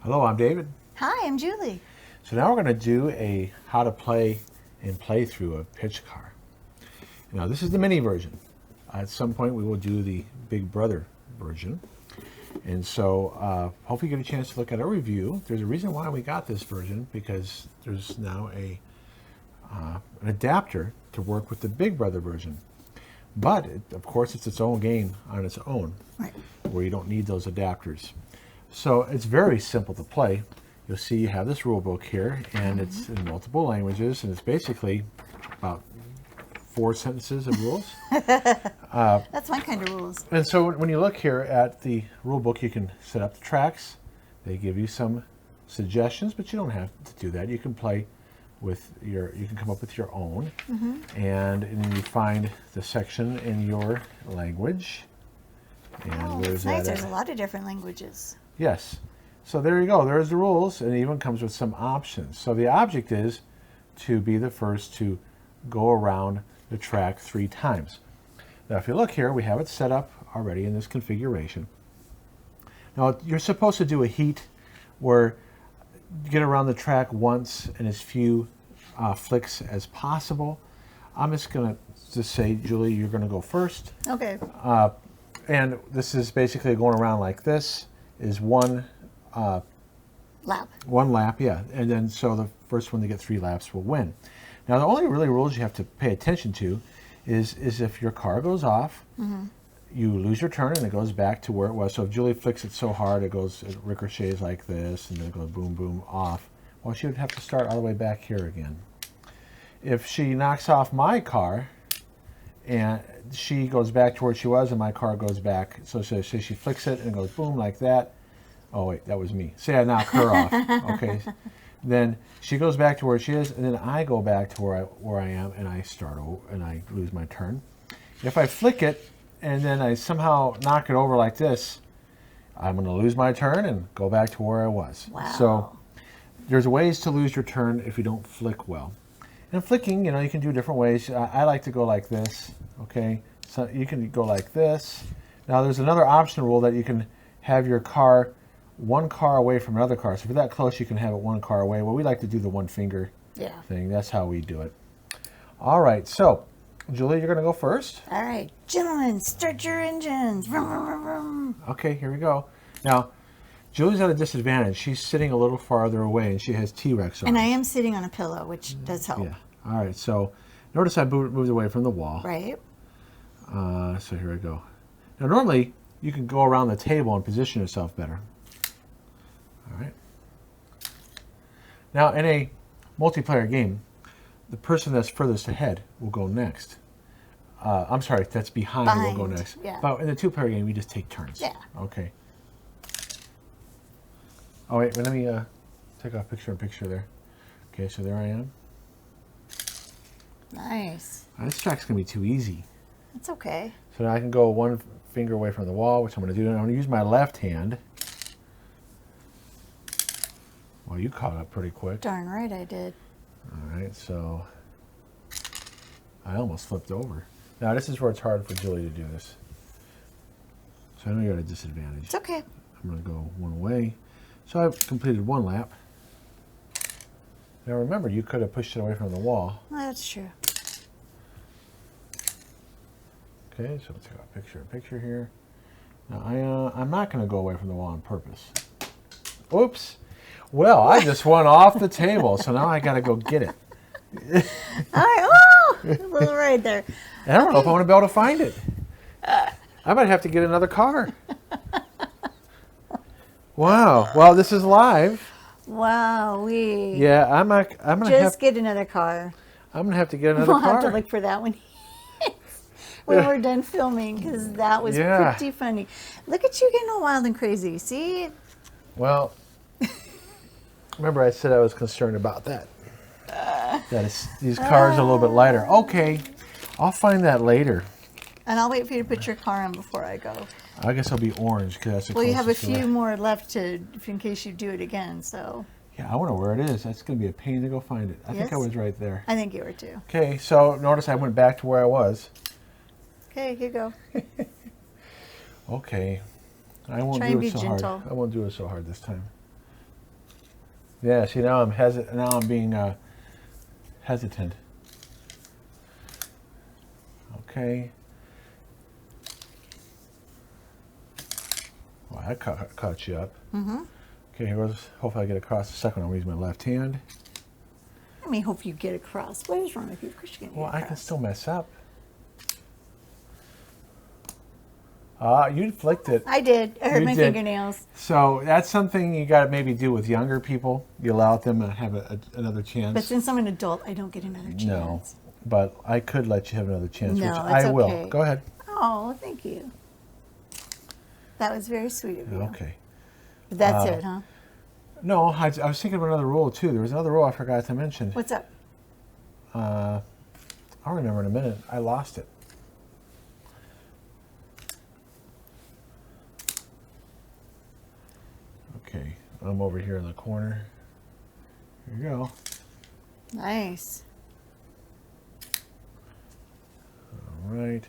Hello, I'm David. Hi, I'm Julie. So now we're going to do a how to play and play through of PitchCar. Now this is the mini version. At some point we will do the Big Brother version. And so hopefully you get a chance to look at our review. There's a reason why we got this version, because there's now an adapter to work with the Big Brother version. But of course it's its own game on its own, Right. where you don't need those adapters. So it's very simple to play. You'll see you have this rule book here, and it's in multiple languages, and it's basically about 4 sentences of rules. That's my kind of rules. And so when you look here at the rule book, you can set up the tracks. They give you some suggestions, but you don't have to do that. You can play with you can come up with your own. And then you find the section in your language. And That's nice. There's at? a lot of different languages. Yes. So there you go. There's the rules, and it even comes with some options. So the object is to be the first to go around the track 3 times. Now, if you look here, we have it set up already in this configuration. Now, you're supposed to do a heat where you get around the track once in as few flicks as possible. I'm just going to say, Julie, you're going to go first. Okay. And this is basically going around like this, is one Lap. lap, yeah. And then so the first one to get 3 laps will win. Now the only really rules you have to pay attention to is if your car goes off, you lose your turn and it goes back to where it was. So if Julie flicks it so hard it ricochets like this, and then it goes boom, boom, off. Well, she would have to start all the way back here again. If she knocks off my car and she goes back to where she was and my car goes back, so say she flicks it and it goes boom like that. Oh wait, that was me. Say I knock her off. Okay. Then she goes back to where she is, and then I go back to where I am, and I start over, and I lose my turn. If I flick it and then I somehow knock it over like this, I'm going to lose my turn and go back to where I was. Wow. So there's ways to lose your turn if you don't flick well. And flicking, you can do different ways. I like to go like this. Okay, so you can go like this. Now there's another optional rule that you can have your car one car away from another car. So if you're that close, you can have it one car away. Well, we like to do the one finger thing. That's how we do it. All right, so Julie, you're going to go first. All right. Gentlemen, start your engines. Vroom, vroom, vroom, vroom. Okay, here we go. Now, Julie's at a disadvantage. She's sitting a little farther away, and she has T-Rex on. And I am sitting on a pillow, which does help. Yeah. All right, so notice I moved away from the wall. Right. So here I go. Now, normally, you can go around the table and position yourself better. All right. Now, in a multiplayer game, the person that's furthest ahead will go next. I'm sorry, that's behind will go next. Yeah. But in the 2-player game, we just take turns. Yeah. Okay. Oh, wait, let me take off picture-in-picture there. Okay, so there I am. Nice. This track's going to be too easy. That's okay. So now I can go one finger away from the wall, which I'm going to do. And I'm going to use my left hand. Well, you caught up pretty quick. Darn right I did. All right, so I almost flipped over. Now, this is where it's hard for Julie to do this. So I know you're at a disadvantage. It's okay. I'm going to go one way. So I've completed 1 lap. Now, remember, you could have pushed it away from the wall. Well, that's true. Okay, so let's take a picture here. Now, I'm not going to go away from the wall on purpose. Oops. Well, I just went off the table, so now I got to go get it. All right. Oh, a little right there. I don't know if I'm going to be able to find it. I might have to get another car. Wow. Well, this is live. Wow. Yeah, I'm gonna just get another car. I'm gonna have to get another We'll car. have to look for that when we're done filming, because that was pretty funny. Look at you getting all wild and crazy. See? Well, remember I said I was concerned about that. These cars are a little bit lighter. Okay, I'll find that later. And I'll wait for you to put your car on before I go. I guess I'll be orange because that's the Well, you have a closest few more left in case you do it again. So. Yeah, I wonder where it is. That's going to be a pain to go find it. I think I was right there. I think you were too. Okay, so notice I went back to where I was. Okay, here you go. Okay. I won't Try do and it be so gentle. hard. I won't do it so hard this time. Yeah, see, now I'm being hesitant. Okay. Well, that caught you up. Mm-hmm. Okay, here goes. Hopefully I get across the second one. I'll use my left hand. I mean, hope you get across. What is wrong with you? Of course you're going to Well, get I across. can still mess up. You flicked it. I did. I hurt You my did. fingernails. So that's something you got to maybe do with younger people. You allow them to have another chance. But since I'm an adult, I don't get another chance. No, but I could let you have another chance, No, which it's I will. okay. Go ahead. Oh, thank you. That was very sweet of you. Okay. But that's it, huh? No, I was thinking of another rule too. There was another rule I forgot to mention. What's up? I'll remember in a minute. I lost it. Okay, I'm over here in the corner. Here you go. Nice. All right.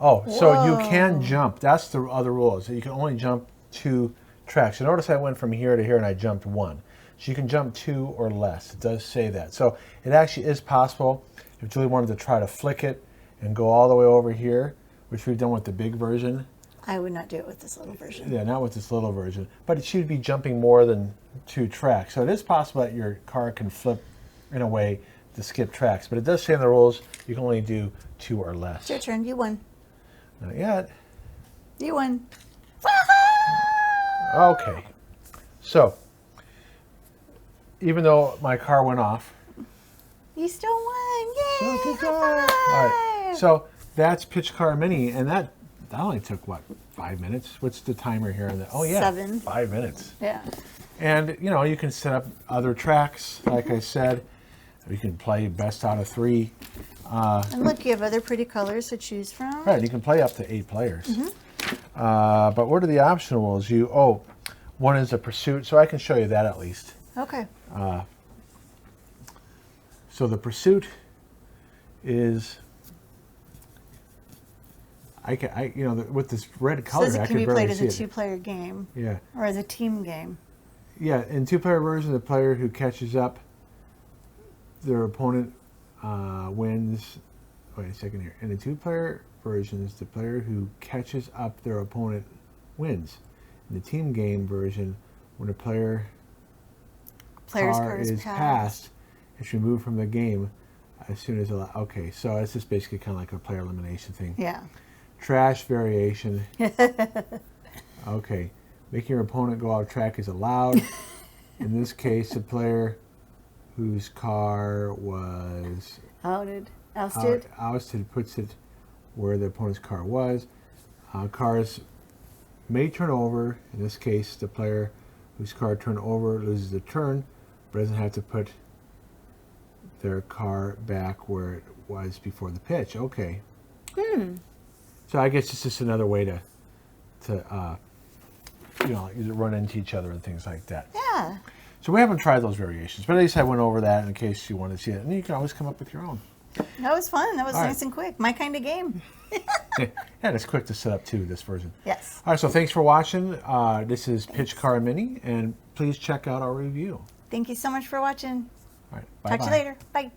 Oh, so you can Whoa. jump. That's the other rule. So you can only jump 2 tracks. So notice I went from here to here and I jumped 1. So you can jump 2 or less. It does say that. So it actually is possible if Julie wanted to try to flick it and go all the way over here, which we've done with the big version. I would not do it with this little version. Yeah, not with this little version. But she'd be jumping more than 2 tracks. So it is possible that your car can flip in a way to skip tracks. But it does say in the rules you can only do 2 or less. It's your turn. You won. Not yet. You won. Okay. So, even though my car went off. You still won. Yay! Good High job. All right. five! So, that's PitchCar Mini, and that only took, what, 5 minutes? What's the timer here? Oh, yeah. 7. 5 minutes. Yeah. And, you can set up other tracks, like I said. You can play best out of 3. And look, you have other pretty colors to choose from. Right, you can play up to 8 players. Mm-hmm. But what are the optional rules? One is a pursuit, so I can show you that at least. Okay. So the pursuit is, with this red color, Says I it can can be barely played as see a it. 2-player game Yeah, or as a team game. yeah. In 2-player version, the player who catches up their opponent wins. Wait a second here. In the 2-player versions, the player who catches up their opponent wins. In the team game version, when a player's car is passed, it's removed from the game as soon as allowed. Okay, so it's just basically kind of like a player elimination thing. Yeah. Trash variation. Okay, making your opponent go off track is allowed. In this case, the player whose car was ousted puts it where the opponent's car was. Cars may turn over. In this case, the player whose car turned over loses a turn, but doesn't have to put their car back where it was before the pitch. Okay. So I guess it's just another way to run into each other and things like that. Yeah. So we haven't tried those variations, but at least I went over that in case you want to see it. And you can always come up with your own. That was fun. That was All right. nice and quick. My kind of game. And it's quick to set up too, this version. Yes. All right, so thanks for watching. This is PitchCar Mini, and please check out our review. Thank you so much for watching. All right, Talk to you later. Bye.